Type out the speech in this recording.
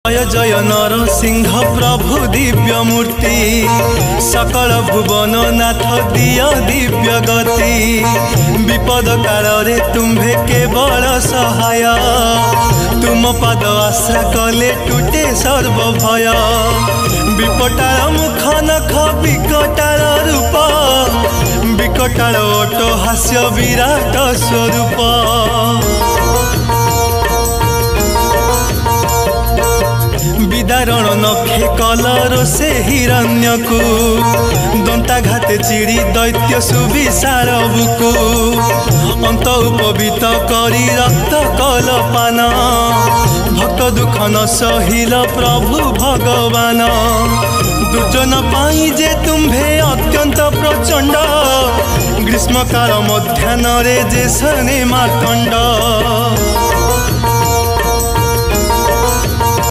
जय जय नरसिंह प्रभु दिव्य मूर्ति सकल भुवन नाथ दिय दिव्य गति विपद काल रे तुम्भे केवल सहाय तुम पद आश्रा कले टूटे सर्व भय विकटाल मुख नख विकटाल रूप विकटाल ओट हास्य विराट स्वरूप विदारण नखे कलर से हिरण्यकु दंताघाते चिड़ी दैत्य सुविशाल बुकु अंत उपवीत करी रक्त कलपान भक्त दुख न सहिल प्रभु भगवान दुर्जन पाई जे तुम्भे अत्यंत प्रचंड ग्रीष्म काल मध्याह्न रे जे सने मार्तंड